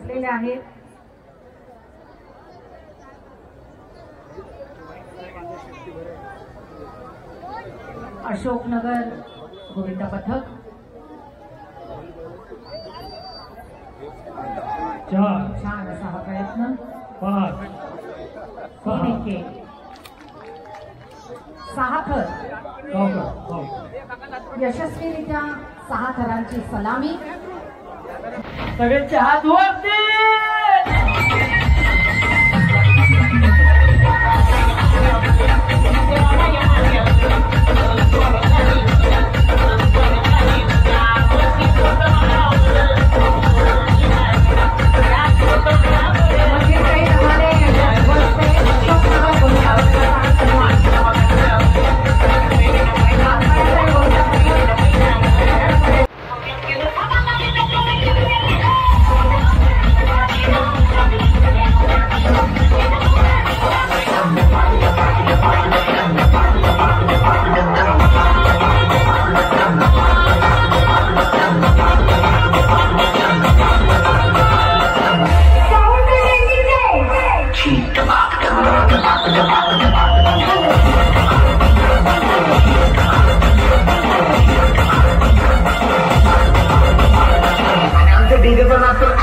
रचलेले आहेत. अशोकनगर गोविंद पथक छान असा हा प्रयत्न. 6 थर यशस्वीरित्या 6 थरांची सलामी. सगळ्यांचे हात वरती.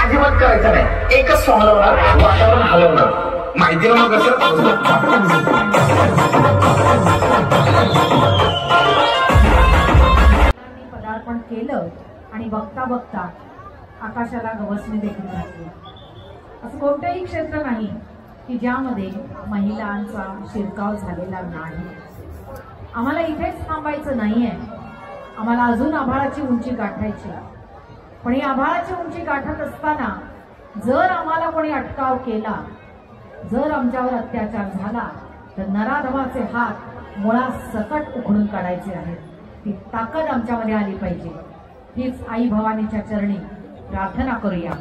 अजिबात करायचं नाही. एकच सॉंग लावणार, वातावरण हलवणार. माहिती ना मग पदार्पण केलं आणि बघता बघता आकाशाला गवसणी देखील घातली. असं कोणतंही क्षेत्र नाही की ज्यामध्ये महिलांचा शिरकाव झालेला नाही. आम्हाला इथेच थांबायचं नाहीये. आम्हाला अजून आभाळाची उंची गाठायची. पण ही आभाळाची उंची गाठत असताना जर आम्हाला कोणी अटकाव केला, जर आमच्यावर अत्याचार झाला, तर नराधमाचे हात मुळासकट उखडून काढायचे आहेत. ती ताकद आमच्यामध्ये आली पाहिजे. हीच आई भवानीच्या चरणी प्रार्थना करूया.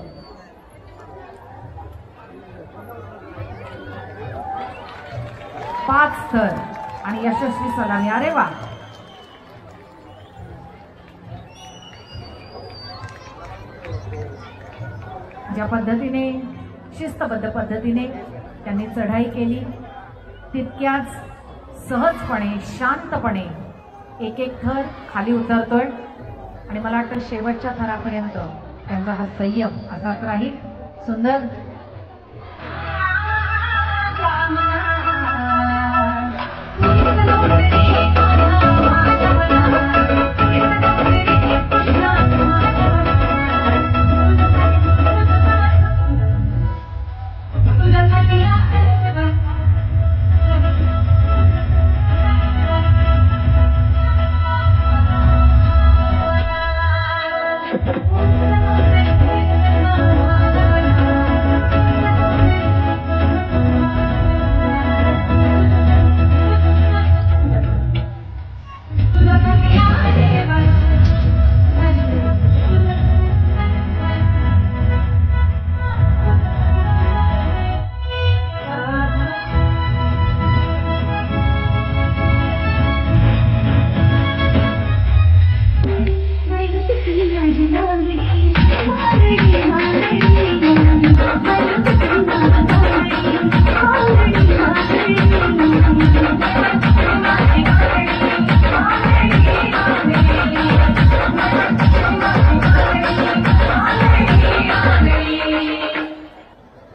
पाच थर आणि यशस्वी सलामी. अरे वा. ज्या पद्धतीने शिस्तबद्ध पद्धतीने त्यांनी चढाई केली, तितक्याच सहजपणे शांतपणे एक एक थर खाली उतरतोय आणि मला वाटतं शेवटच्या थरापर्यंत त्यांचा हा संयम असाच राहील. सुंदर.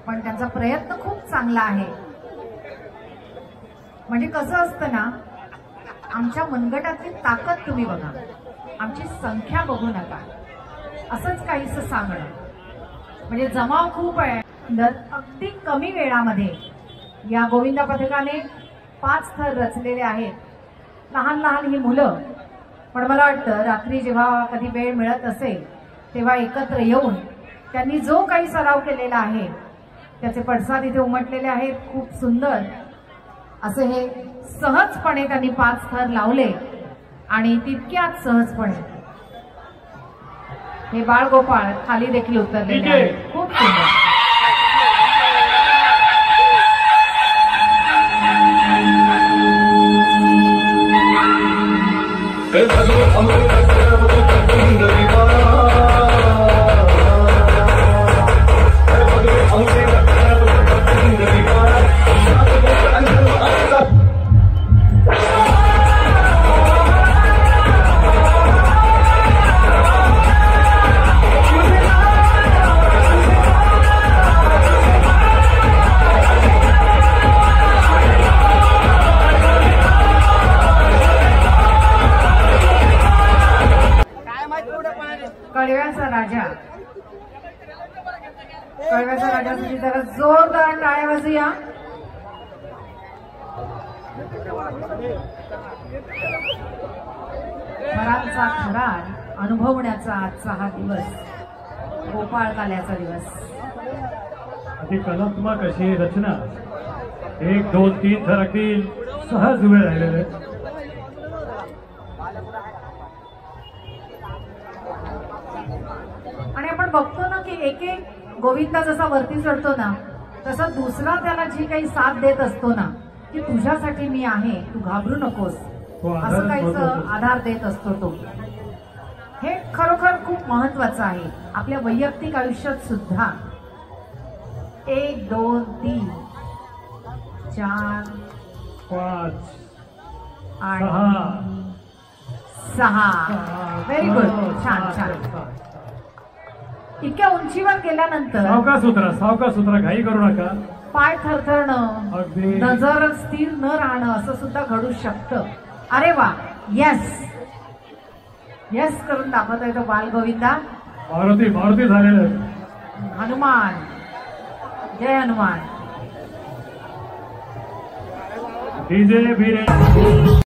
पण त्यांचा प्रयत्न खूप चांगला आहे. म्हणजे कसं असतं ना, आमच्या मनगटातली ताकद तुम्ही बघा, आमची संख्या बघू नका, असंच काहीसं सांगणं. म्हणजे जमाव खूप आहे. अगदी कमी वेळामध्ये या गोविंदा पथकाने 5 थर रचलेले आहेत. लहान लहान ही मुलं. पण मला वाटतं रात्री जेव्हा कधी वेळ मिळत असेल तेव्हा एकत्र येऊन त्यांनी जो काही सराव केलेला आहे त्याचे पडसाद इथे उमटलेले आहेत. खूप सुंदर असे हे सहजपणे त्यांनी 5 थर लावले आणि तितक्याच सहजपणे हे बाळगोपाळ खाली देखील उतरलेले आहेत. खूप सुंदर. कळव्याच्या राजासाठी जरा जोरदार टाळ्या वाजूया. थरांचा थरार अनुभवण्याचा आजचा हा दिवस, गोपाळकाल्याचा दिवस. अति कलात्मक अशी रचना, 1 2 3 थर अगदी सहज उभे राहिलेले. आणि आपण बघतो ना की एक एक गोविंदा जसा वरती चढतो ना, तसा दुसरा त्याला जी काही साथ देत असतो ना, की तुझ्यासाठी मी आहे, तू घाबरू नकोस, असं काहीच आधार देत असतो तो. हे खरोखर खूप महत्वाचं आहे आपल्या वैयक्तिक आयुष्यात सुद्धा. 1 2 3 4 5 आणि 6. व्हेरी गुड, छान छान. इतक्या उंचीवर गेल्यानंतर सावकाश उतरा, घाई करू नका. पाय थरथरणं, अगदी नजर स्थिर न राहणं असं सुद्धा घडू शकतं. अरे वा, येस येस करून दाखवत आहे तो बाल गोविंदा. मारुती झालेलं. हनुमान, जय हनुमान. डीजे